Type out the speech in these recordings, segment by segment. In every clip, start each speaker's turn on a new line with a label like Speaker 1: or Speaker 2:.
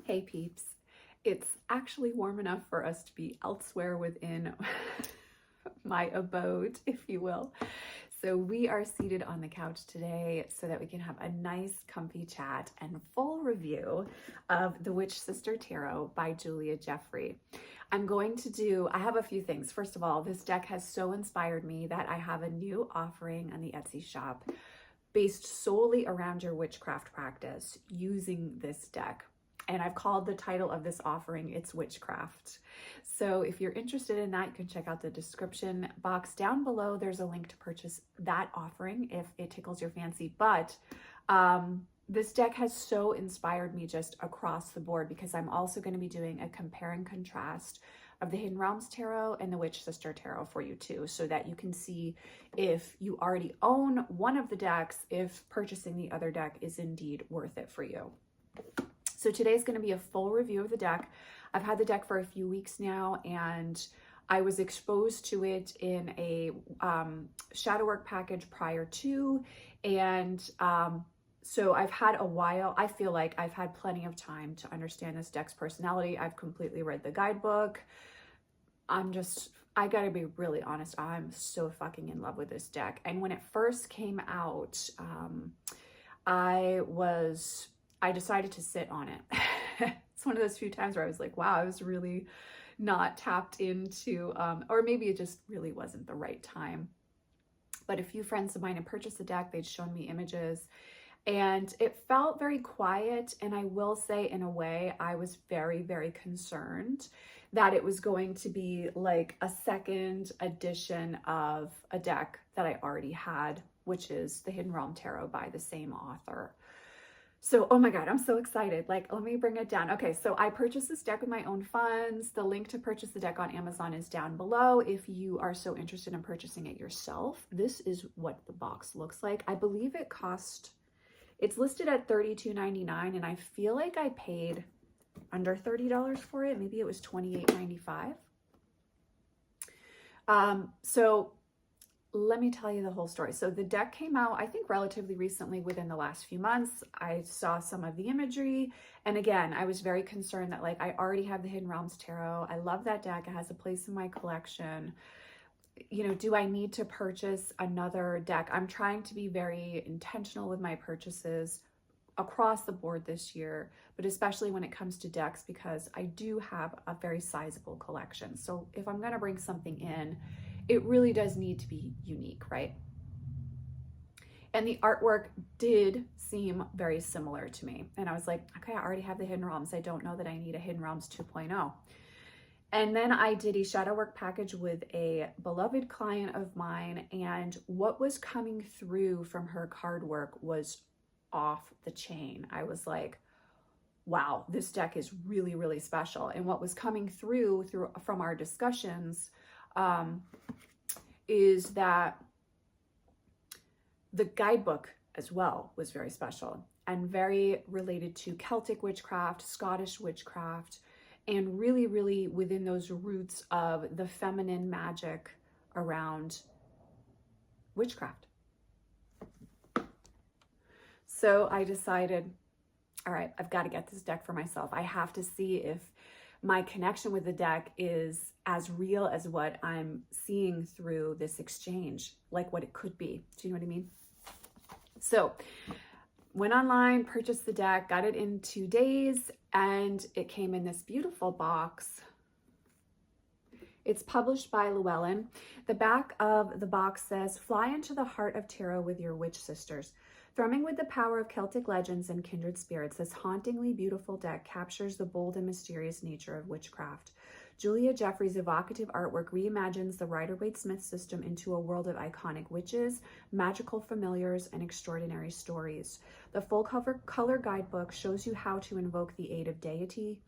Speaker 1: Hey peeps, it's actually warm enough for us to be elsewhere within my abode, if you will. So we are seated on the couch today so that we can have a nice comfy chat and full review of the Witch Sister Tarot by Julia Jeffrey. I have a few things. First of all, this deck has so inspired me that I have a new offering on the Etsy shop based solely around your witchcraft practice using this deck. And I've called the title of this offering, it's Witchcraft. So if you're interested in that, you can check out the description box down below. There's a link to purchase that offering if it tickles your fancy. But this deck has so inspired me just across the board because I'm also going to be doing a compare and contrast of the Hidden Realms Tarot and the Witch Sister Tarot for you too, so that you can see if you already own one of the decks, if purchasing the other deck is indeed worth it for you. So today's going to be a full review of the deck. I've had the deck for a few weeks now, and I was exposed to it in a shadow work package prior to, and so I've had a while. I feel like I've had plenty of time to understand this deck's personality. I've completely read the guidebook. I gotta be really honest, I'm so fucking in love with this deck. And when it first came out, I decided to sit on it. It's one of those few times where I was like, wow, I was really not tapped into, or maybe it just really wasn't the right time. But a few friends of mine had purchased the deck, they'd shown me images, and it felt very quiet. And I will say, in a way, I was very, very concerned that it was going to be like a second edition of a deck that I already had, which is the Hidden Realm Tarot by the same author. So, oh my God, I'm so excited. Like, let me bring it down. Okay, so I purchased this deck with my own funds. The link to purchase the deck on Amazon is down below if you are so interested in purchasing it yourself. This is what the box looks like. I believe it's listed at $32.99, and I feel like I paid under $30 for it. Maybe it was $28.95. So let me tell you the whole story. So the deck came out, I think, relatively recently, within the last few months. I saw some of the imagery. And again, I was very concerned that, like, I already have the Hidden Realms Tarot. I love that deck. It has a place in my collection. You know, do I need to purchase another deck? I'm trying to be very intentional with my purchases across the board this year, but especially when it comes to decks, because I do have a very sizable collection. So if I'm going to bring something in, it really does need to be unique, right? And the artwork did seem very similar to me. And I was like, okay, I already have the Hidden Realms. I don't know that I need a Hidden Realms 2.0. And then I did a shadow work package with a beloved client of mine, and what was coming through from her card work was off the chain. I was like, wow, this deck is really, really special. And what was coming through from our discussions is that the guidebook as well was very special and very related to Celtic witchcraft, Scottish witchcraft, and really, really within those roots of the feminine magic around witchcraft. So I decided, all right, I've got to get this deck for myself. I have to see if my connection with the deck is as real as what I'm seeing through this exchange, like what it could be. Do you know what I mean? So went online, purchased the deck, got it in 2 days, and it came in this beautiful box. It's published by Llewellyn. The back of the box says, "Fly into the heart of tarot with your witch sisters. Thrumming with the power of Celtic legends and kindred spirits, this hauntingly beautiful deck captures the bold and mysterious nature of witchcraft. Julia Jeffrey's evocative artwork reimagines the Rider-Waite-Smith system into a world of iconic witches, magical familiars, and extraordinary stories. The full color guidebook shows you how to invoke the aid of deity,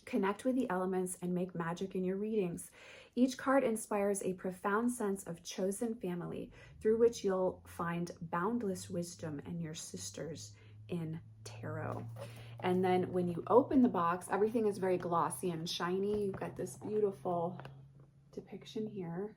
Speaker 1: connect with the elements, and make magic in your readings. Each card inspires a profound sense of chosen family, through which you'll find boundless wisdom and your sisters in tarot." And then when you open the box, everything is very glossy and shiny. You've got this beautiful depiction here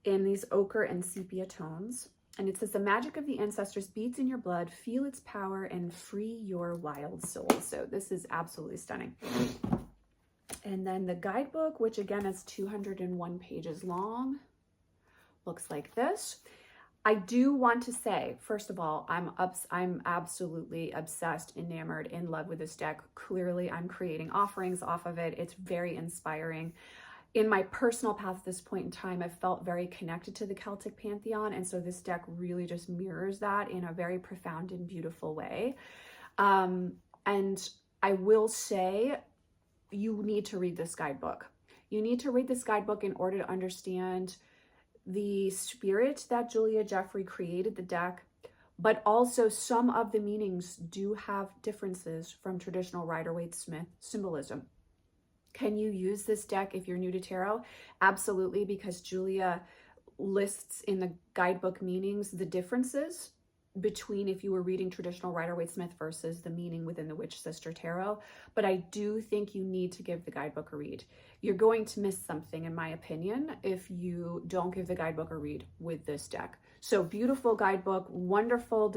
Speaker 1: in these ochre and sepia tones. And it says, the magic of the ancestors beats in your blood, feel its power and free your wild soul. So this is absolutely stunning. And then the guidebook, which again is 201 pages long, looks like this. I do want to say, first of all, I'm absolutely obsessed, enamored, in love with this deck. Clearly, I'm creating offerings off of it. It's very inspiring. In my personal path at this point in time, I've felt very connected to the Celtic pantheon, and so this deck really just mirrors that in a very profound and beautiful way. And I will say, you need to read this guidebook. You need to read this guidebook in order to understand the spirit that Julia Jeffrey created the deck, but also some of the meanings do have differences from traditional Rider-Waite-Smith symbolism. Can you use this deck if you're new to tarot? Absolutely, because Julia lists in the guidebook meanings the differences between if you were reading traditional Rider-Waite-Smith versus the meaning within the Witch Sister Tarot. But I do think you need to give the guidebook a read. You're going to miss something, in my opinion, if you don't give the guidebook a read with this deck. So beautiful guidebook, wonderful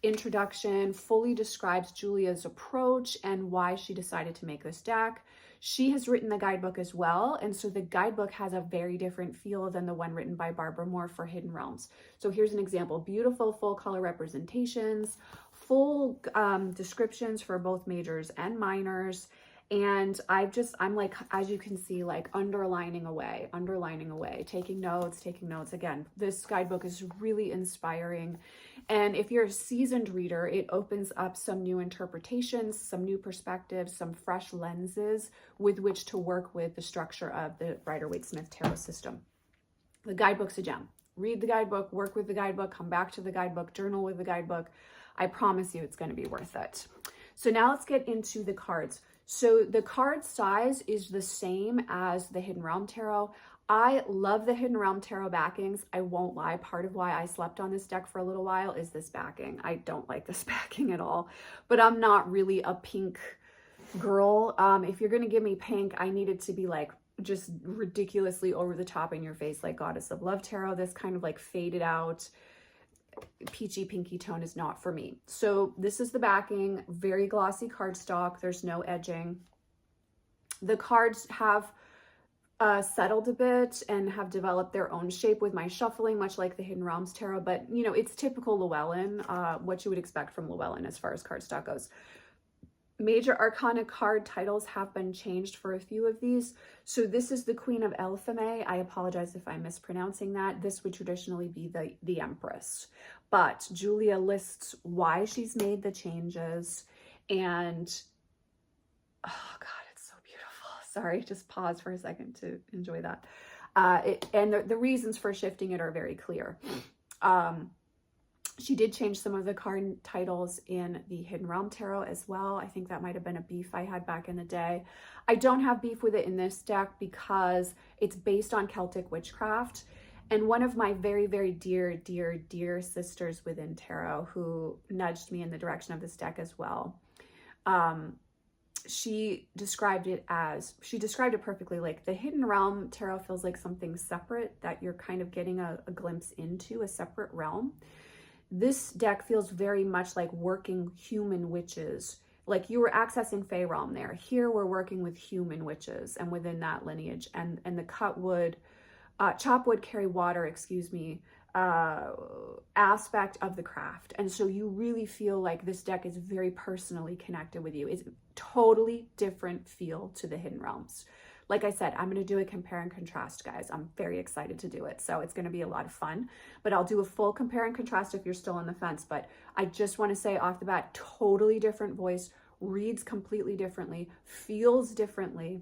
Speaker 1: introduction, fully describes Julia's approach and why she decided to make this deck. She has written the guidebook as well, and so the guidebook has a very different feel than the one written by Barbara Moore for Hidden Realms. So here's an example: beautiful full color representations, full descriptions for both majors and minors. And I'm like, as you can see, like underlining away, taking notes. Again, this guidebook is really inspiring. And if you're a seasoned reader, it opens up some new interpretations, some new perspectives, some fresh lenses with which to work with the structure of the Rider-Waite-Smith tarot system. The guidebook's a gem. Read the guidebook, work with the guidebook, come back to the guidebook, journal with the guidebook. I promise you it's going to be worth it. So now let's get into the cards. So the card size is the same as the Hidden Realm Tarot. I love the Hidden Realm Tarot backings. I won't lie. Part of why I slept on this deck for a little while is this backing. I don't like this backing at all, but I'm not really a pink girl. If you're going to give me pink, I need it to be like just ridiculously over the top in your face, like Goddess of Love Tarot. This kind of like faded out peachy pinky tone is not for me. So this is the backing, very glossy cardstock. There's no edging. The cards have settled a bit and have developed their own shape with my shuffling, much like the Hidden Realms Tarot, but you know, it's typical Llewellyn, what you would expect from Llewellyn as far as cardstock goes. Major Arcana card titles have been changed for a few of these. So this is the Queen of Elphame. I apologize if I'm mispronouncing that. This would traditionally be the Empress. But Julia lists why she's made the changes. And, oh God, it's so beautiful. Sorry, just pause for a second to enjoy that. And the reasons for shifting it are very clear. She did change some of the card titles in the Hidden Realm Tarot as well. I think that might have been a beef I had back in the day. I don't have beef with it in this deck because it's based on Celtic witchcraft. And one of my very, very dear, dear, dear sisters within tarot who nudged me in the direction of this deck as well, she described it perfectly. Like the Hidden Realm Tarot feels like something separate that you're kind of getting a glimpse into, a separate realm. This deck feels very much like working human witches. Like you were accessing Fey realm there. Here we're working with human witches and within that lineage. And the chop wood, carry water, aspect of the craft. And so you really feel like this deck is very personally connected with you. It's a totally different feel to the Hidden Realms. Like I said, I'm going to do a compare and contrast, guys. I'm very excited to do it. So it's going to be a lot of fun, but I'll do a full compare and contrast if you're still on the fence. But I just want to say off the bat, totally different voice, reads completely differently, feels differently.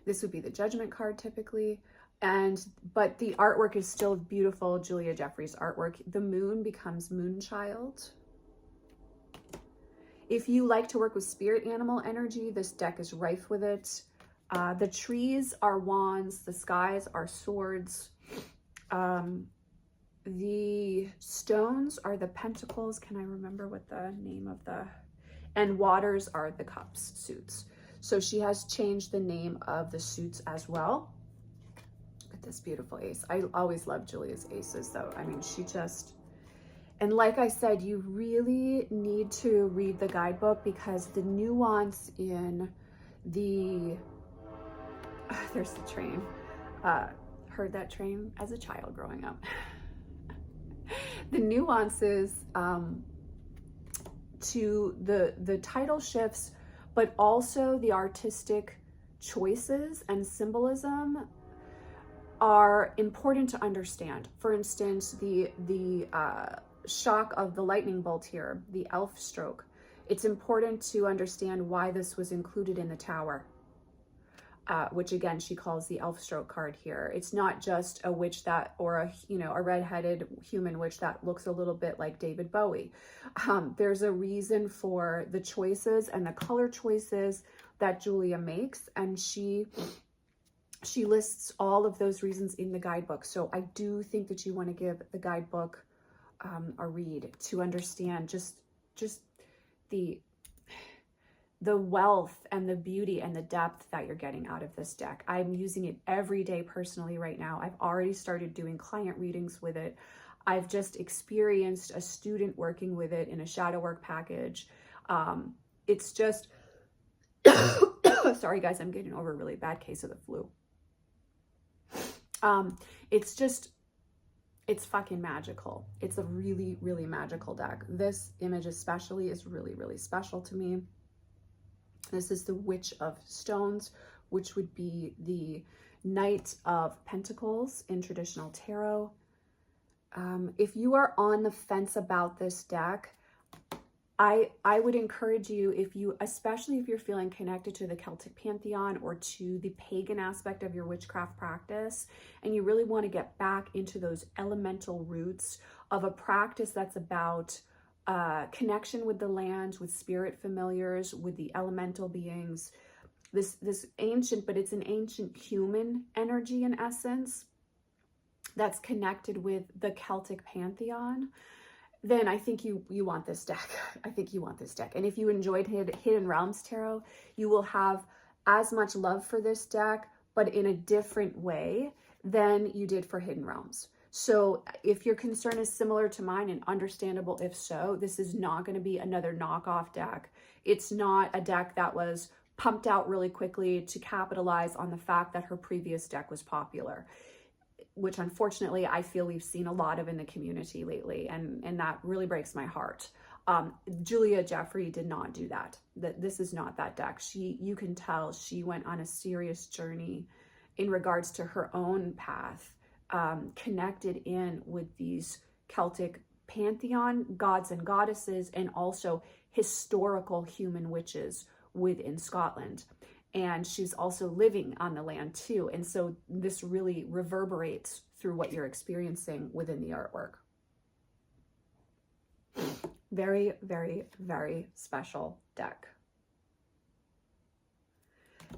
Speaker 1: This would be the Judgment card typically. But the artwork is still beautiful. Julia Jeffrey's artwork. The moon becomes Moonchild. If you like to work with spirit animal energy, this deck is rife with it. The trees are wands, the skies are swords. The stones are the pentacles. Can I remember what the name of and waters are the cups, suits. So she has changed the name of the suits as well. at this beautiful ace. I always love Julia's aces though. I mean, she just, and like I said, you really need to read the guidebook because the nuance in the, there's the train. Heard that train as a child growing up. The nuances to the title shifts, but also the artistic choices and symbolism are important to understand. For instance, the shock of the lightning bolt here, the elf stroke. It's important to understand why this was included in the tower, which again, she calls the elf stroke card here. It's not just a witch that, or a, you know, a redheaded human witch that looks a little bit like David Bowie. There's a reason for the choices and the color choices that Julia makes, and she lists all of those reasons in the guidebook. So I do think that you want to give the guidebook a read to understand just the wealth and the beauty and the depth that you're getting out of this deck. I'm using it every day personally right now. I've already started doing client readings with it. I've just experienced a student working with it in a shadow work package. It's just, sorry guys, I'm getting over a really bad case of the flu. It's fucking magical. It's a really, really magical deck. This image especially is really, really special to me. This is the Witch of Stones, which would be the Knight of Pentacles in traditional tarot. If you are on the fence about this deck, I would encourage you, especially if you're feeling connected to the Celtic pantheon or to the pagan aspect of your witchcraft practice, and you really want to get back into those elemental roots of a practice that's about connection with the land, with spirit familiars, with the elemental beings, this ancient, but it's an ancient human energy in essence that's connected with the Celtic pantheon, then I think you want this deck. I think you want this deck. And if you enjoyed Hidden Realms Tarot, you will have as much love for this deck, but in a different way than you did for Hidden Realms. So if your concern is similar to mine, and understandable if so, this is not going to be another knockoff deck. It's not a deck that was pumped out really quickly to capitalize on the fact that her previous deck was popular, which unfortunately I feel we've seen a lot of in the community lately, and that really breaks my heart. Julia Jeffrey did not do that. This is not that deck. You can tell she went on a serious journey in regards to her own path, connected in with these Celtic pantheon gods and goddesses, and also historical human witches within Scotland. And she's also living on the land too. And so this really reverberates through what you're experiencing within the artwork. Very, very, very special deck.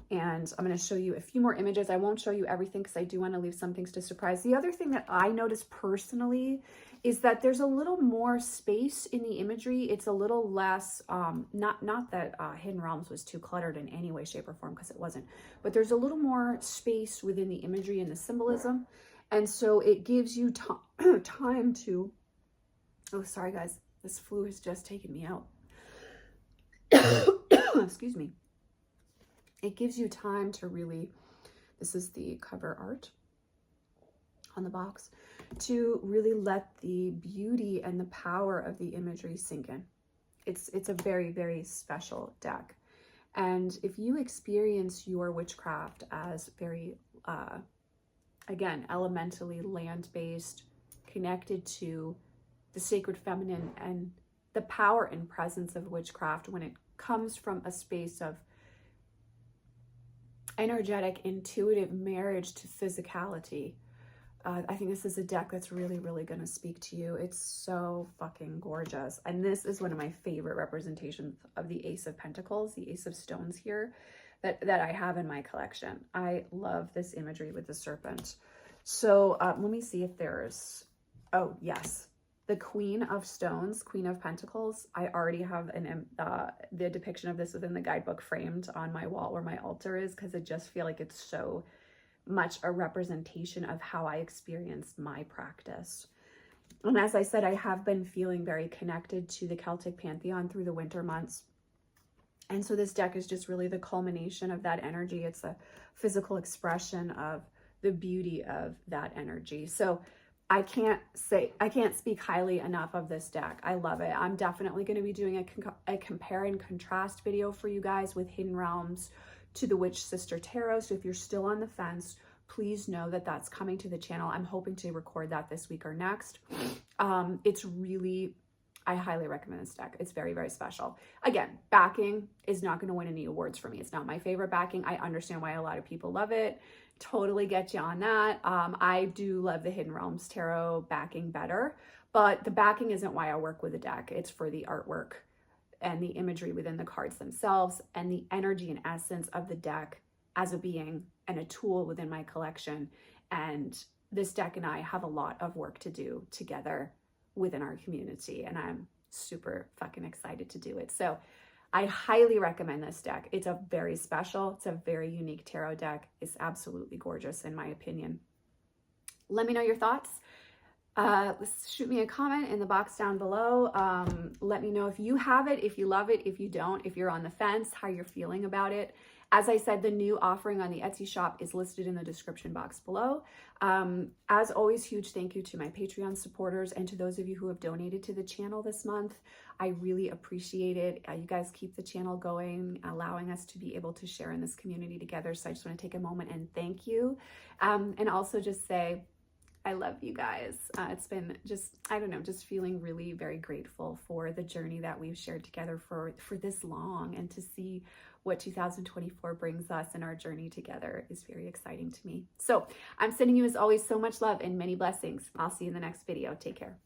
Speaker 1: And I'm going to show you a few more images. I won't show you everything because I do want to leave some things to surprise. The other thing that I noticed personally is that there's a little more space in the imagery. It's a little less, not that Hidden Realms was too cluttered in any way, shape, or form, because it wasn't. But there's a little more space within the imagery and the symbolism. And so it gives you time to, oh, sorry guys, this flu has just taken me out. Excuse me. It gives you time to really, this is the cover art on the box, to really let the beauty and the power of the imagery sink in. It's a very, very special deck. And if you experience your witchcraft as very, again, elementally land-based, connected to the sacred feminine and the power and presence of witchcraft when it comes from a space of energetic, intuitive marriage to physicality, I think this is a deck that's really, really going to speak to you. It's so fucking gorgeous. And this is one of my favorite representations of the Ace of Pentacles, the Ace of Stones here, that I have in my collection. I love this imagery with the serpent. So let me see if there's, oh yes, the Queen of Stones, Queen of Pentacles. I already have the depiction of this within the guidebook framed on my wall where my altar is, because I just feel like it's so much a representation of how I experienced my practice. And as I said, I have been feeling very connected to the Celtic pantheon through the winter months. And so this deck is just really the culmination of that energy. It's a physical expression of the beauty of that energy. So I can't speak highly enough of this deck. I love it. I'm definitely going to be doing a compare and contrast video for you guys with Hidden Realms to the Witch Sister Tarot. So if you're still on the fence, please know that that's coming to the channel. I'm hoping to record that this week or next. It's really, I highly recommend this deck. It's very, very special. Again, backing is not going to win any awards for me. It's not my favorite backing. I understand why a lot of people love it. Totally get you on that. I do love the Hidden Realms Tarot backing better, but the backing isn't why I work with a deck. It's for the artwork and the imagery within the cards themselves and the energy and essence of the deck as a being and a tool within my collection. And this deck and I have a lot of work to do together within our community, and I'm super fucking excited to do it. So I highly recommend this deck. It's a very special, it's a very unique tarot deck. It's absolutely gorgeous in my opinion. Let me know your thoughts. Shoot me a comment in the box down below. Let me know if you have it, if you love it, if you don't, if you're on the fence, how you're feeling about it. As I said, the new offering on the Etsy shop is listed in the description box below. As always, huge thank you to my Patreon supporters and to those of you who have donated to the channel this month. I really appreciate it. You guys keep the channel going, allowing us to be able to share in this community together. So I just want to take a moment and thank you. And also just say, I love you guys. It's been just, I don't know, just feeling really very grateful for the journey that we've shared together for this long, and to see what 2024 brings us and our journey together is very exciting to me. So I'm sending you, as always, so much love and many blessings. I'll see you in the next video. Take care.